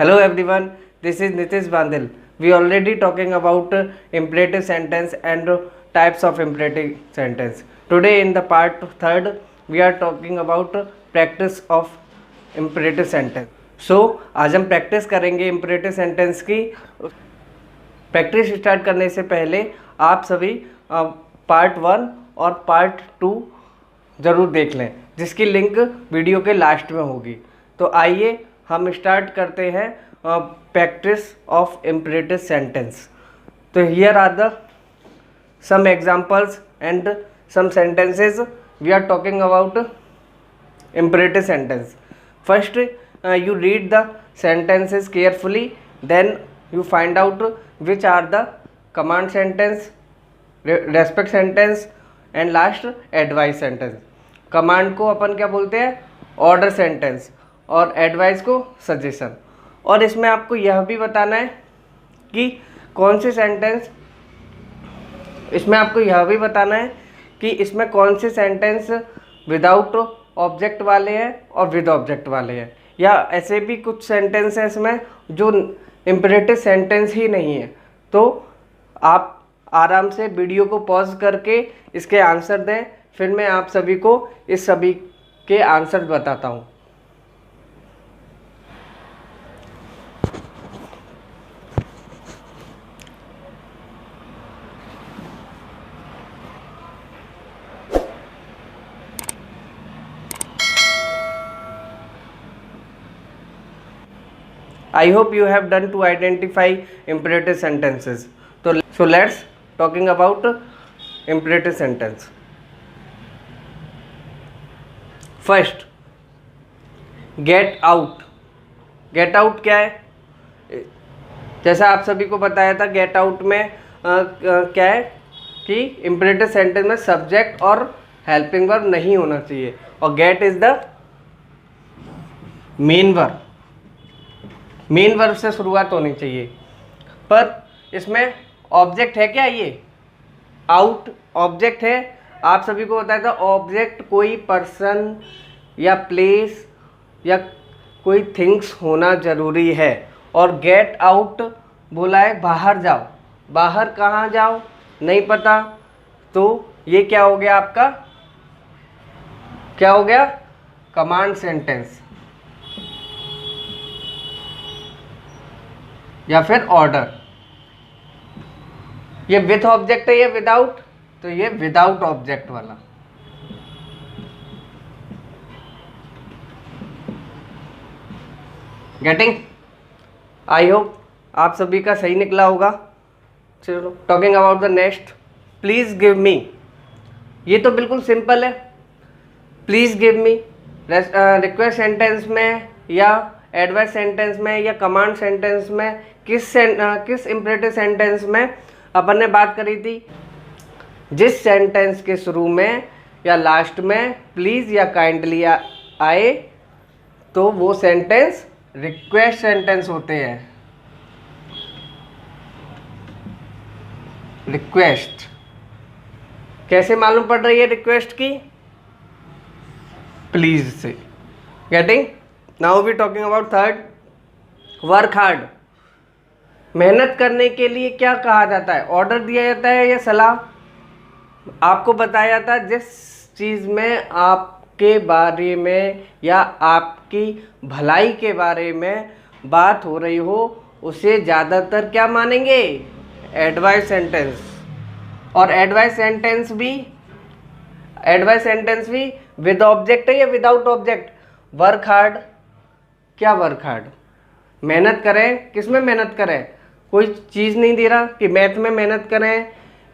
Hello everyone, this is Nitish Bandil. We already talking about imperative sentence and types of imperative sentence. Today in the part third, we are talking about practice of imperative sentence. So आज हम practice करेंगे imperative sentence की। Practice start करने से पहले आप सभी part 1 और पार्ट 2 ज़रूर देख लें, जिसकी लिंक वीडियो के लास्ट में होगी। तो आइए हम स्टार्ट करते हैं प्रैक्टिस ऑफ इम्परेटिव सेंटेंस। तो here are the some examples and some sentences we are talking about imperative sentence. First you read the sentences carefully, then you find out which are the command sentence, respect sentence and last advice sentence. Command को अपन क्या बोलते हैं, order sentence, और advice को suggestion. और इसमें आपको यह भी बताना है कि कौन से सेंटेंस, इसमें आपको यह भी बताना है कि इसमें कौन से सेंटेंस विदाउट ऑब्जेक्ट वाले हैं और विद ऑब्जेक्ट वाले हैं, या ऐसे भी कुछ सेंटेंस हैं इसमें जो इम्परेटिव सेंटेंस ही नहीं है। तो आप आराम से वीडियो को पॉज करके इसके आंसर दें, फिर मैं आप सभी को इस सभी के आंसर बताता हूँ। I hope you have done to identify imperative sentences. So let's talking about imperative sentence. First, get out. Get out क्या है? जैसा आप सभी को बताया था, get out में क्या है कि imperative sentence में subject और helping verb नहीं होना चाहिए, और get is the main verb. Main verb से शुरुआत होनी चाहिए। पर इसमें ऑब्जेक्ट है क्या, ये आउट ऑब्जेक्ट है। आप सभी को बताया था ऑब्जेक्ट कोई पर्सन या प्लेस या कोई थिंग्स होना ज़रूरी है। और गेट आउट बोला है बाहर जाओ, बाहर कहाँ जाओ नहीं पता, तो ये क्या हो गया आपका, क्या हो गया, कमांड सेंटेंस या फिर ऑर्डर। ये विथ ऑब्जेक्ट है, ये विदाउट, तो ये विदाउट ऑब्जेक्ट वाला। गेटिंग? आई होप आप सभी का सही निकला होगा। चलो talking about the next, please give me. ये तो बिल्कुल सिंपल है, please give me. Request sentence में या एडवाइस सेंटेंस में या कमांड सेंटेंस में किस इम्परेटिव सेंटेंस में अपन ने बात करी थी, जिस सेंटेंस के शुरू में या लास्ट में प्लीज़ या काइंडली आए तो वो सेंटेंस रिक्वेस्ट सेंटेंस होते हैं। रिक्वेस्ट कैसे मालूम पड़ रही है रिक्वेस्ट की, प्लीज से। Getting? Now we talking about third, work hard. मेहनत करने के लिए क्या कहा जाता है, ऑर्डर दिया जाता है या सलाह। आपको बताया जाता है जिस चीज़ में आपके बारे में या आपकी भलाई के बारे में बात हो रही हो, उसे ज़्यादातर क्या मानेंगे, एडवाइस सेंटेंस। और एडवाइस सेंटेंस भी विद ऑब्जेक्ट है या विदाउट ऑब्जेक्ट। वर्क हार्ड, क्या वर्क हार्ड, मेहनत करें, किस में मेहनत करें, कोई चीज़ नहीं दे रहा कि मैथ में मेहनत करें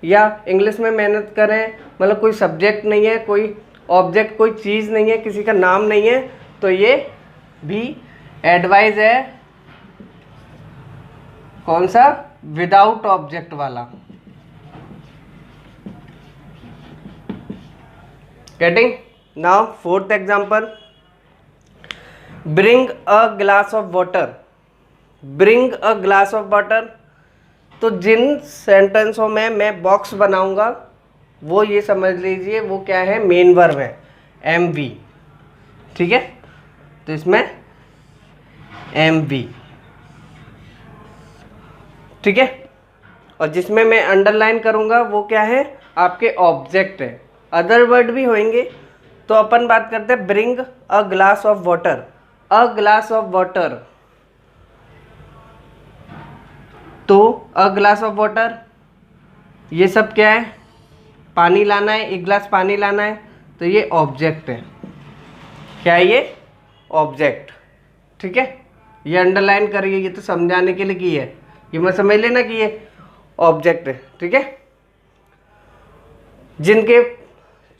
या इंग्लिश में मेहनत करें, मतलब कोई सब्जेक्ट नहीं है, कोई ऑब्जेक्ट, कोई चीज़ नहीं है, किसी का नाम नहीं है, तो ये भी एडवाइस है। कौन सा, विदाउट ऑब्जेक्ट वाला। Getting? Now fourth example, bring a glass of water. Bring a glass of water, तो जिन सेंटेंसों में मैं बॉक्स बनाऊंगा वो ये समझ लीजिए वो क्या है, मेन वर्ब है, एम वी। ठीक है, तो इसमें एम वी ठीक है। और जिसमें मैं अंडरलाइन करूँगा वो क्या है, आपके ऑब्जेक्ट है। अदर वर्ड भी होंगे, तो अपन बात करते हैं bring a glass of water, a glass of water. तो अ ग्लास ऑफ वाटर, ये सब क्या है, पानी लाना है, एक गिलास पानी लाना है, तो ये ऑब्जेक्ट है। क्या है ये, ऑब्जेक्ट। ठीक है, ये अंडरलाइन करिए, ये तो समझाने के लिए की है, ये मैं समझ लेना कि ये ऑब्जेक्ट है। ठीक है, जिनके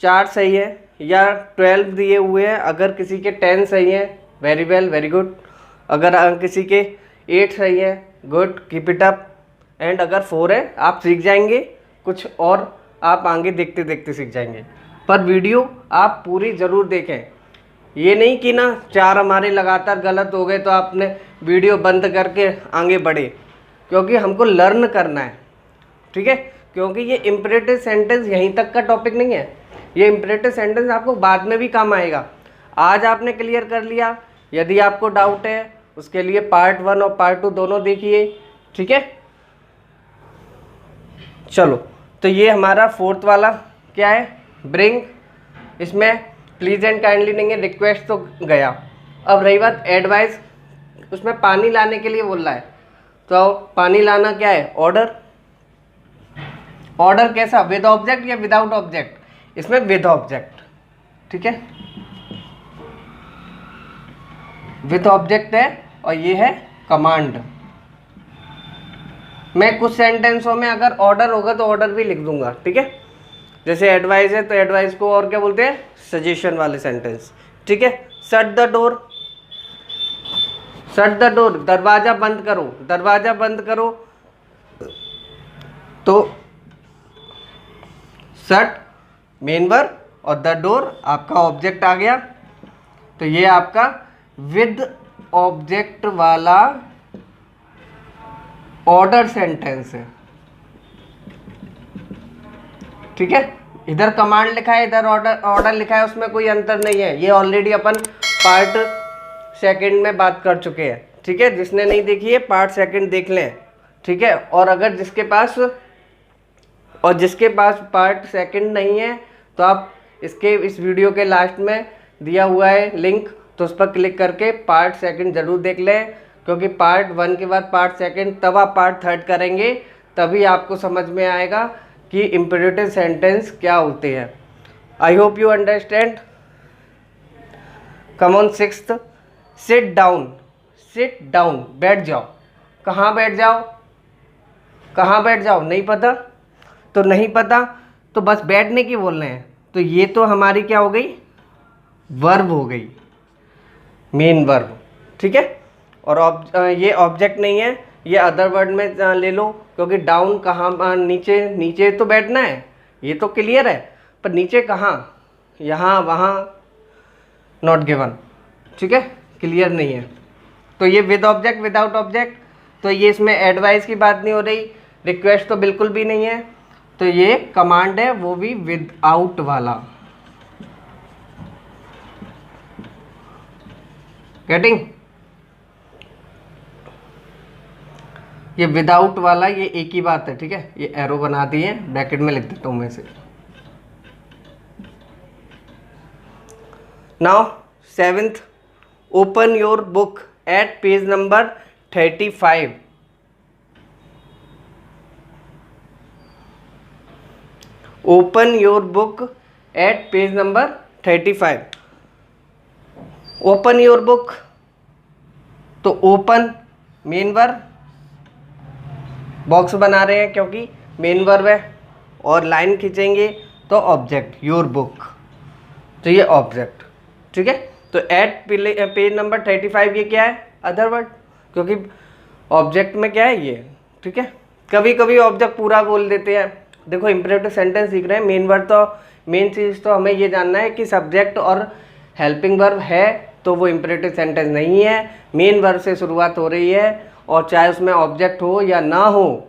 4 सही है या 12 दिए हुए हैं, अगर किसी के 10 सही है, वेरी वेल, वेरी गुड। अगर किसी के 8 सही है, good, keep it up. And अगर 4 है, आप सीख जाएंगे कुछ और, आप आगे देखते देखते सीख जाएंगे। पर वीडियो आप पूरी ज़रूर देखें, ये नहीं कि ना 4 हमारे लगातार गलत हो गए तो आपने वीडियो बंद करके आगे बढ़े, क्योंकि हमको लर्न करना है। ठीक है, क्योंकि ये इम्परेटिव सेंटेंस यहीं तक का टॉपिक नहीं है, ये इम्परेटिव सेंटेंस आपको बाद में भी काम आएगा। आज आपने क्लियर कर लिया, यदि आपको डाउट है उसके लिए पार्ट 1 और पार्ट 2 दोनों देखिए। ठीक है, चलो, तो ये हमारा 4th वाला क्या है, ब्रिंग। इसमें प्लीज एंड काइंडली नहीं है, रिक्वेस्ट तो गया। अब रही बात एडवाइस, उसमें पानी लाने के लिए बोल रहा है, तो पानी लाना क्या है, ऑर्डर। ऑर्डर कैसा, विद ऑब्जेक्ट या विदाउट ऑब्जेक्ट, इसमें विद ऑब्जेक्ट। ठीक है, विद ऑब्जेक्ट है, और ये है कमांड। मैं कुछ सेंटेंसों में अगर ऑर्डर होगा तो ऑर्डर भी लिख दूंगा। ठीक है, जैसे एडवाइस है तो एडवाइस को और क्या बोलते हैं, सजेशन वाले सेंटेंस। ठीक है, shut the door, shut the door, दरवाजा बंद करो, दरवाजा बंद करो, तो शट मेन वर्ब और द डोर आपका ऑब्जेक्ट आ गया। तो ये आपका विद ऑब्जेक्ट वाला ऑर्डर सेंटेंस है। ठीक है, इधर कमांड लिखा है, इधर ऑर्डर लिखा है, उसमें कोई अंतर नहीं है। ये ऑलरेडी अपन पार्ट 2 में बात कर चुके हैं। ठीक है, जिसने नहीं देखी है पार्ट 2 देख लें। ठीक है, और अगर जिसके पास पार्ट 2 नहीं है तो आप इस वीडियो के लास्ट में दिया हुआ है लिंक, तो उस पर क्लिक करके पार्ट 2 जरूर देख लें, क्योंकि पार्ट 1 के बाद पार्ट 2, तब आप पार्ट 3 करेंगे, तभी आपको समझ में आएगा कि इम्परेटिव सेंटेंस क्या होते हैं। आई hope you understand. Come on 6th, sit down, sit down, बैठ जाओ। कहाँ बैठ जाओ, कहाँ बैठ जाओ, नहीं पता, तो नहीं पता तो बस बैठने की बोल रहे हैं, तो ये तो हमारी क्या हो गई, वर्ब हो गई, मेन वर्ब। ठीक है, और ये ऑब्जेक्ट नहीं है, ये अदर वर्ड में ले लो, क्योंकि डाउन कहाँ, नीचे, नीचे तो बैठना है, ये तो क्लियर है, पर नीचे कहाँ, यहाँ वहाँ, नॉट गिवन। ठीक है, क्लियर नहीं है। तो ये विद ऑब्जेक्ट, विदाउट ऑब्जेक्ट, तो ये इसमें एडवाइस की बात नहीं हो रही, रिक्वेस्ट तो बिल्कुल भी नहीं है, तो ये कमांड है, वो भी विदाउट वाला। गेटिंग, ये विदाउट वाला ये एक ही बात है। ठीक है, ये एरो बना दिए, ब्रैकेट में लिख देता हूं मैं से। Now 7th, open your book at page number 35। Open your book at page number 35। Open your book, तो ओपन मेन वर्ब, बॉक्स बना रहे हैं क्योंकि मेन वर्ब है, और लाइन खींचेंगे तो ऑब्जेक्ट योर बुक, तो ये ऑब्जेक्ट। ठीक है, तो एट पेज नंबर 35 ये क्या है, अदर वर्ड, क्योंकि ऑब्जेक्ट में क्या है ये। ठीक है, कभी कभी ऑब्जेक्ट पूरा बोल देते हैं। देखो इम्परेटिव सेंटेंस सीख रहे हैं, मेन वर्ड तो मेन चीज़ तो हमें ये जानना है कि सब्जेक्ट और हेल्पिंग वर्ब है तो वो इम्परेटिव सेंटेंस नहीं है, मेन वर्ब से शुरुआत हो रही है, और चाहे उसमें ऑब्जेक्ट हो या ना हो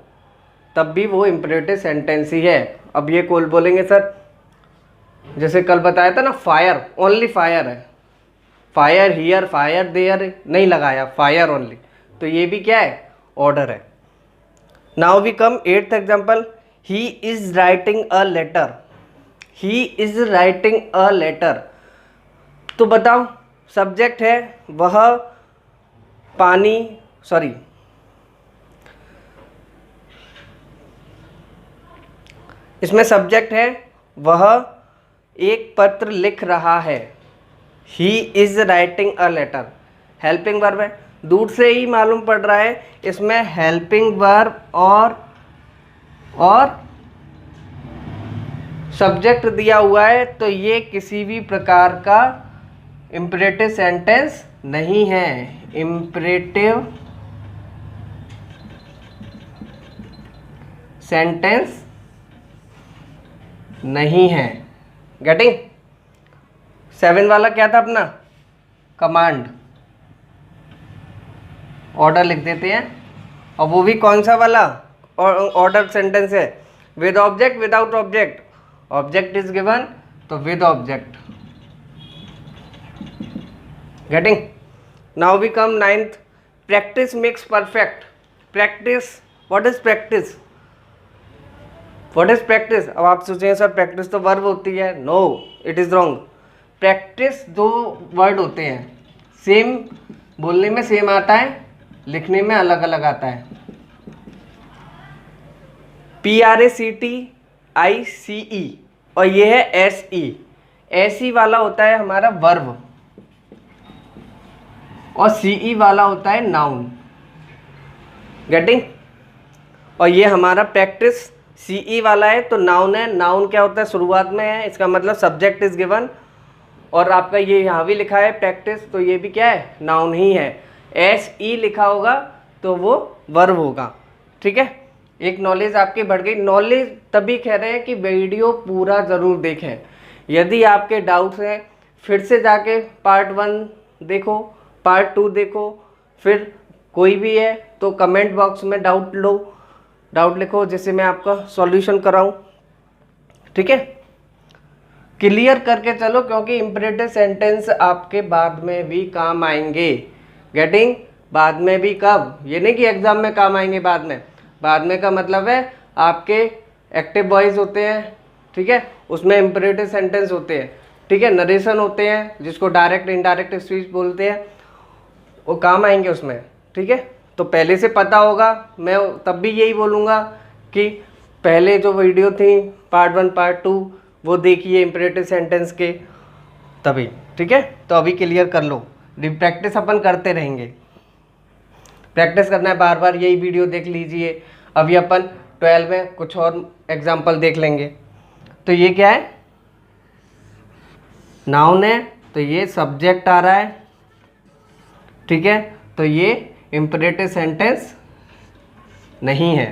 तब भी वो इम्परेटिव सेंटेंस ही है। अब ये कॉल बोलेंगे सर, जैसे कल बताया था ना, फायर, ओनली फायर है, फायर हियर, फायर देयर नहीं लगाया, फायर ओनली, तो ये भी क्या है, ऑर्डर है। Now we come 8th example, he is writing a letter, he is writing a letter. तो बताओ सब्जेक्ट है वह पानी, सॉरी इसमें सब्जेक्ट है वह एक पत्र लिख रहा है, he is writing a letter. Helping verb है, दूर से ही मालूम पड़ रहा है इसमें हेल्पिंग वर्ब और सब्जेक्ट दिया हुआ है, तो ये किसी भी प्रकार का इम्परेटिव सेंटेंस नहीं है, इम्परेटिव सेंटेंस नहीं है। गेटिंग? 7 वाला क्या था अपना? कमांड, ऑर्डर लिख देते हैं, और वो भी कौन सा वाला ऑर्डर सेंटेंस है? With object, without object, object is given तो with object. Getting? Now we come 9th, practice makes perfect. Practice, what is practice? What is practice? अब आप सोचेंगे सर प्रैक्टिस तो वर्ब होती है, no it is wrong. Practice दो word होते हैं, सेम बोलने में सेम आता है, लिखने में अलग अलग आता है। PRACTICE और ये है SE। SE वाला होता है हमारा वर्ब और CE वाला होता है नाउन। गेटिंग? और ये हमारा प्रैक्टिस CE वाला है तो नाउन है। नाउन क्या होता है? शुरुआत में है, इसका मतलब सब्जेक्ट इज गिवन, और आपका ये यहाँ भी लिखा है प्रैक्टिस, तो ये भी क्या है? नाउन ही है। SE लिखा होगा तो वो वर्ब होगा। ठीक है, एक नॉलेज आपकी बढ़ गई। नॉलेज तभी कह रहे हैं कि वीडियो पूरा ज़रूर देखें। यदि आपके डाउट्स हैं फिर से जाके पार्ट 1 देखो, पार्ट 2 देखो, फिर कोई भी है तो कमेंट बॉक्स में डाउट लिखो जिससे मैं आपका सॉल्यूशन कराऊं। ठीक है, क्लियर करके चलो, क्योंकि इम्परेटिव सेंटेंस आपके बाद में भी काम आएंगे। गेटिंग? बाद में भी कब? ये नहीं कि एग्जाम में काम आएंगे बाद में। बाद में का मतलब है आपके एक्टिव वॉइस होते हैं, ठीक है, उसमें इम्परेटिव सेंटेंस होते हैं, ठीक है, नरेशन होते हैं जिसको डायरेक्ट इनडायरेक्ट स्पीच बोलते हैं, वो काम आएंगे उसमें। ठीक है, तो पहले से पता होगा। मैं तब भी यही बोलूँगा कि पहले जो वीडियो थी पार्ट 1 पार्ट 2 वो देखिए इम्परेटिव सेंटेंस के, तभी। ठीक है, तो अभी क्लियर कर लो। प्रैक्टिस अपन करते रहेंगे, प्रैक्टिस करना है बार बार, यही वीडियो देख लीजिए। अभी अपन 12 में कुछ और एग्जाम्पल देख लेंगे। तो ये क्या है? नाउन है तो ये सब्जेक्ट आ रहा है, ठीक है, तो ये इम्परेटिव सेंटेंस नहीं है।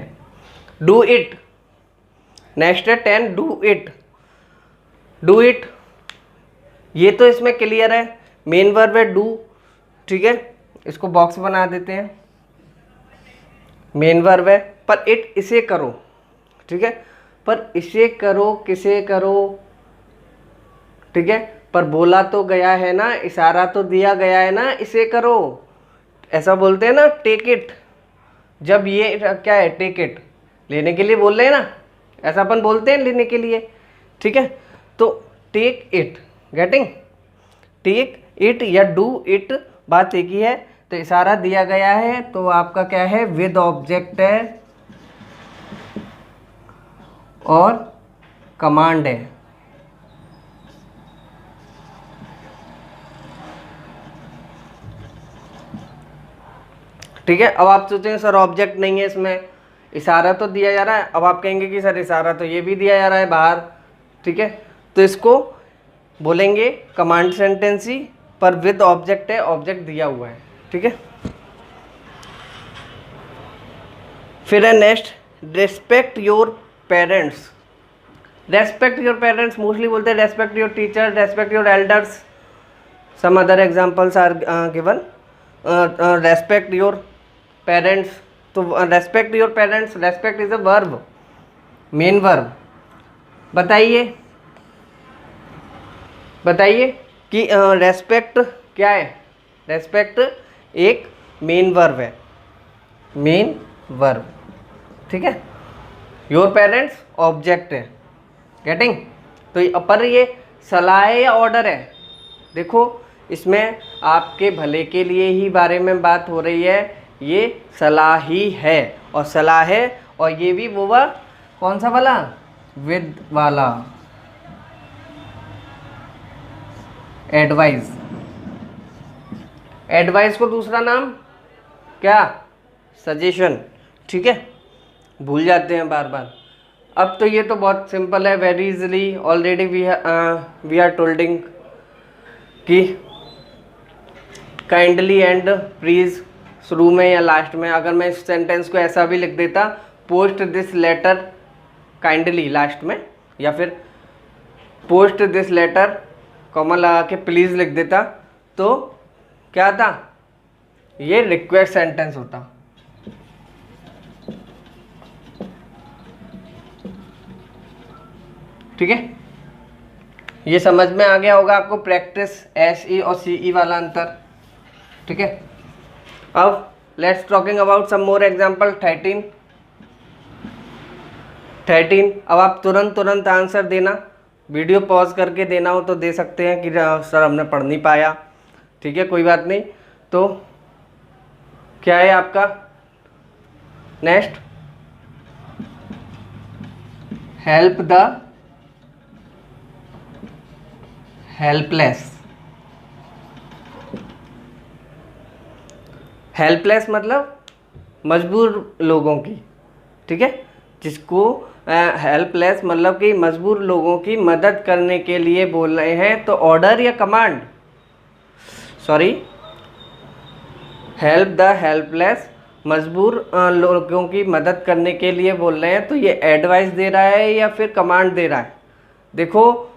डू इट, नेक्स्ट है 10, डू इट। डू इट, ये तो इसमें क्लियर है, मेन वर्ब है डू, ठीक है, इसको बॉक्स बना देते हैं, मेन वर्ब है, पर इट इसे करो, ठीक है, पर इसे करो किसे करो, ठीक है, पर बोला तो गया है ना, इशारा तो दिया गया है ना, इसे करो। ऐसा बोलते हैं ना टेक इट, जब ये क्या है टेक इट, लेने के लिए बोल रहे हैं ना, ऐसा अपन बोलते हैं लेने के लिए, ठीक है, तो take it. Getting? Take it या डू इट बात एक ही है। तो इशारा दिया गया है तो आपका क्या है? विद ऑब्जेक्ट है और कमांड है। ठीक है, अब आप सोचेंगे सर ऑब्जेक्ट नहीं है इसमें, इशारा तो दिया जा रहा है। अब आप कहेंगे कि सर इशारा तो ये भी दिया जा रहा है बाहर, ठीक है, तो इसको बोलेंगे कमांड सेंटेंस ही, पर विद ऑब्जेक्ट है, ऑब्जेक्ट दिया हुआ है। ठीक है, फिर है next, respect your parents. Respect your parents mostly बोलते हैं respect your teacher, respect your elders, some other examples are given. Respect your parents, तो respect your parents, respect is a verb, main verb. बताइए कि respect क्या है? Respect एक main verb है, main verb, ठीक है। योर पेरेंट्स ऑब्जेक्ट है, गेटिंग। तो पर ये सलाह है या ऑर्डर है? देखो इसमें आपके भले के लिए ही बारे में बात हो रही है, ये सलाह ही है और सलाह है, और ये भी वो कौन सा वाला, विद वाला, एडवाइस। एडवाइस को दूसरा नाम क्या, सजेशन, ठीक है, भूल जाते हैं बार बार। अब तो ये तो बहुत सिंपल है, very easily already we are tolding कि काइंडली एंड प्लीज शुरू में या लास्ट में। अगर मैं इस सेंटेंस को ऐसा भी लिख देता, post this letter kindly last में, या फिर पोस्ट दिस लेटर कॉमा लगा के प्लीज़ लिख देता, तो क्या था, ये रिक्वेस्ट सेंटेंस होता। ठीक है, ये समझ में आ गया होगा आपको, प्रैक्टिस SE और CE वाला अंतर। ठीक है, अब let's talking about some more example. 13। अब आप तुरंत आंसर देना, वीडियो पॉज करके देना हो तो दे सकते हैं कि सर हमने पढ़ नहीं पाया, ठीक है, कोई बात नहीं। तो क्या है आपका next, help the helpless. Helpless मतलब मजबूर लोगों की, ठीक है, जिसको हेल्पलेस मतलब कि मजबूर लोगों की मदद करने के लिए बोल रहे हैं। तो ऑर्डर या command, sorry, help the helpless, मजबूर लोगों की मदद करने के लिए बोल रहे हैं, तो ये एडवाइस दे रहा है या फिर कमांड दे रहा है? देखो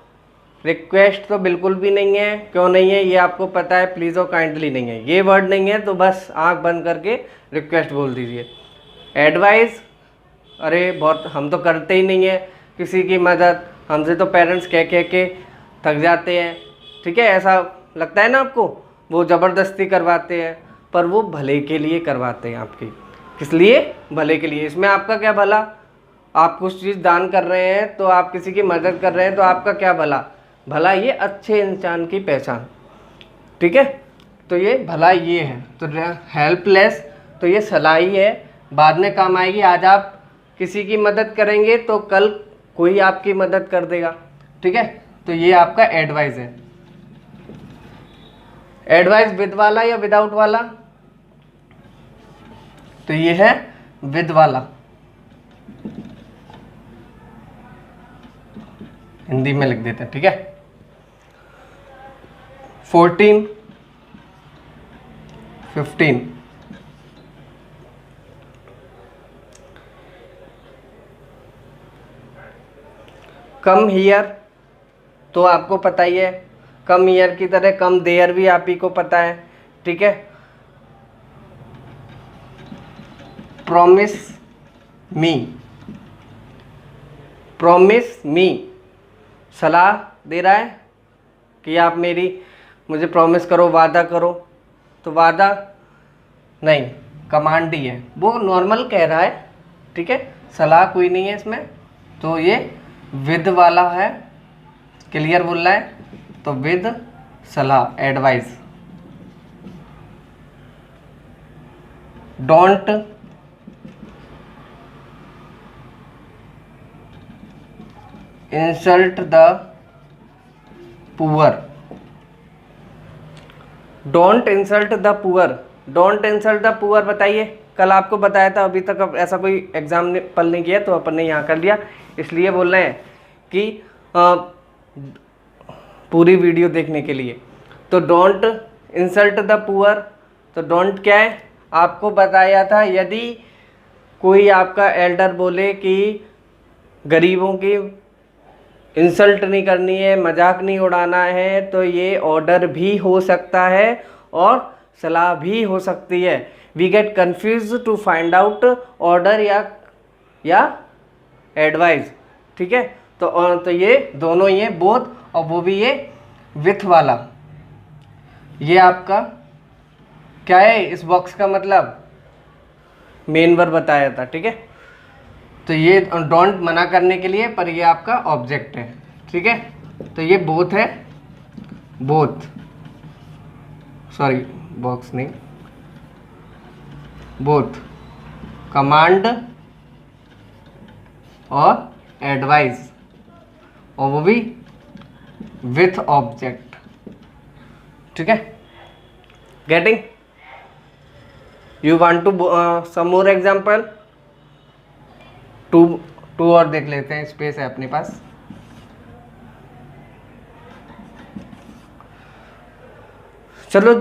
रिक्वेस्ट तो बिल्कुल भी नहीं है, क्यों नहीं है ये आपको पता है, प्लीज़ और काइंडली नहीं है, ये वर्ड नहीं है, तो बस आंख बंद करके रिक्वेस्ट बोल दीजिए। एडवाइस, अरे बहुत हम तो करते ही नहीं है किसी की मदद, हमसे तो पेरेंट्स कह के थक जाते हैं, ठीक है, ऐसा लगता है ना आपको, वो ज़बरदस्ती करवाते हैं, पर वो भले के लिए करवाते हैं आपकी, किस लिए, भले के लिए। इसमें आपका क्या भला, आप कुछ चीज़ दान कर रहे हैं तो आप किसी की मदद कर रहे हैं, तो आपका क्या भला, भला ये अच्छे इंसान की पहचान, ठीक है, तो ये भला ये है। तो हेल्पलेस तो ये सलाह ही है, बाद में काम आएगी। आज आप किसी की मदद करेंगे तो कल कोई आपकी मदद कर देगा, ठीक है, तो ये आपका एडवाइस है। एडवाइस विद वाला या विदाउट वाला, तो ये है विद वाला, हिंदी में लिख देते हैं, ठीक है। 14, 15, कम हियर, तो आपको पता ही है, कम हियर की तरह कम देयर भी आप ही को पता है, ठीक है। प्रॉमिस मी, प्रॉमिस मी, सलाह दे रहा है कि आप मुझे प्रॉमिस करो, वादा करो, तो वादा नहीं, कमांड ही है, वो नॉर्मल कह रहा है, ठीक है, सलाह कोई नहीं है इसमें, तो ये विद वाला है, क्लियर बोल रहा है, तो विद सलाह, advice. Don't insult the poor, don't insult the poor, don't insult the poor, बताइए, कल आपको बताया था, अभी तक अब ऐसा कोई एग्जाम्पल नहीं किया तो अपन ने यहाँ कर लिया, इसलिए बोल रहे हैं कि पूरी वीडियो देखने के लिए। तो डोंट इंसल्ट द पुअर, तो डोंट क्या है, आपको बताया था, यदि कोई आपका एल्डर बोले कि गरीबों की इंसल्ट नहीं करनी है, मजाक नहीं उड़ाना है, तो ये ऑर्डर भी हो सकता है और सलाह भी हो सकती है। We get confuse to find out order या एडवाइस, ठीक है, तो ये दोनों ही है, बोथ, और वो भी ये विथ वाला, ये आपका क्या है, इस बॉक्स का मतलब मेन वर्ब बताया था, ठीक है। तो ये डोंट मना करने के लिए, पर ये आपका ऑब्जेक्ट है, ठीक है। तो ये बोथ है, बोथ, सॉरी बॉक्स नहीं, बोथ कमांड और एडवाइस, और वो भी विथ ऑब्जेक्ट, ठीक है। Getting? You want to some more example? Two और देख लेते हैं, स्पेस है अपने पास। चलो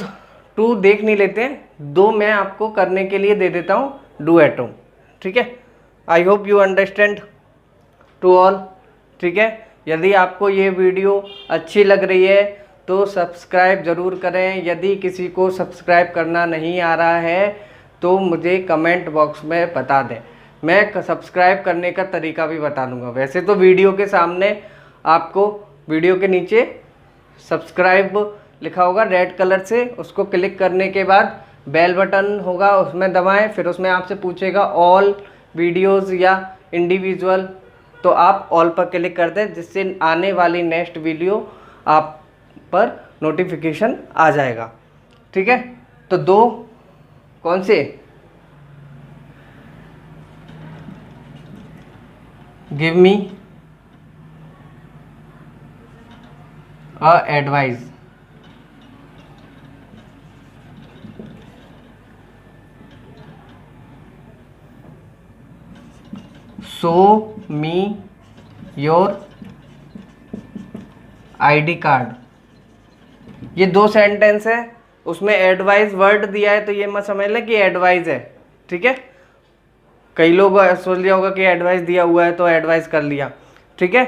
2 देख नहीं लेते हैं, 2 मैं आपको करने के लिए दे देता हूँ, डू एट होम, ठीक है। I hope you understand to all, ठीक है। यदि आपको ये वीडियो अच्छी लग रही है तो सब्सक्राइब ज़रूर करें। यदि किसी को सब्सक्राइब करना नहीं आ रहा है तो मुझे कमेंट बॉक्स में बता दें, मैं सब्सक्राइब करने का तरीका भी बता दूंगा। वैसे तो वीडियो के सामने आपको, वीडियो के नीचे सब्सक्राइब लिखा होगा रेड कलर से, उसको क्लिक करने के बाद बेल बटन होगा, उसमें दबाएं, फिर उसमें आपसे पूछेगा ऑल वीडियोस या इंडिविजुअल, तो आप ऑल पर क्लिक कर दें, जिससे आने वाली नेक्स्ट वीडियो आप पर नोटिफिकेशन आ जाएगा, ठीक है। तो 2 कौन से? Give me a advice, show me your ID card. ये 2 सेंटेंस है, उसमें एडवाइस वर्ड दिया है, तो ये मत समझ लें कि एडवाइस है, ठीक है। कई लोग सोच लिया होगा कि एडवाइस दिया हुआ है तो एडवाइस कर लिया, ठीक है।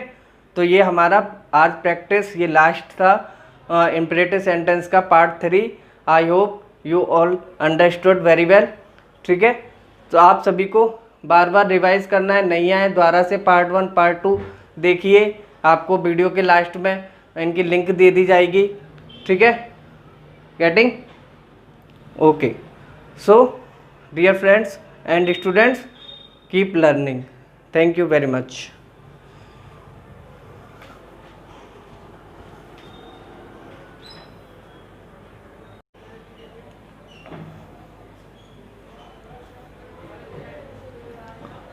तो ये हमारा आज प्रैक्टिस, ये लास्ट था इम्परेटिव सेंटेंस का part 3। I hope you all understood very well, ठीक है। तो आप सभी को बार बार रिवाइज करना है, नहीं आए दोबारा से पार्ट 1 पार्ट 2 देखिए, आपको वीडियो के लास्ट में इनकी लिंक दे दी जाएगी, ठीक है। Getting? Okay, so dear friends and students, keep learning. Thank you very much.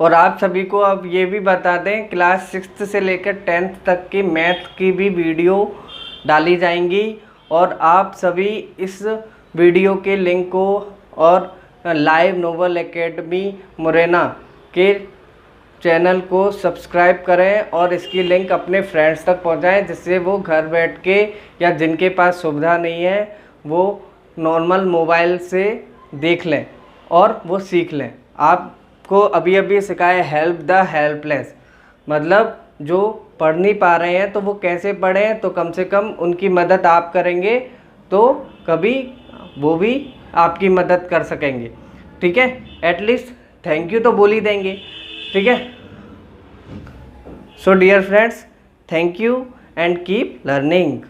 और आप सभी को अब ये भी बता दें, क्लास 6th से लेकर 10th तक की मैथ की भी वीडियो डाली जाएंगी, और आप सभी इस वीडियो के लिंक को और लाइव नोबल एकेडमी मुरैना के चैनल को सब्सक्राइब करें और इसकी लिंक अपने फ्रेंड्स तक पहुंचाएं, जिससे वो घर बैठ के या जिनके पास सुविधा नहीं है वो नॉर्मल मोबाइल से देख लें और वो सीख लें। आपको अभी अभी सिखाया हेल्प द हेल्पलेस, मतलब जो पढ़ नहीं पा रहे हैं तो वो कैसे पढ़ें, तो कम से कम उनकी मदद आप करेंगे तो कभी वो भी आपकी मदद कर सकेंगे, ठीक है। एटलीस्ट थैंक यू तो बोल ही देंगे, ठीक है। So dear friends, thank you and keep learning.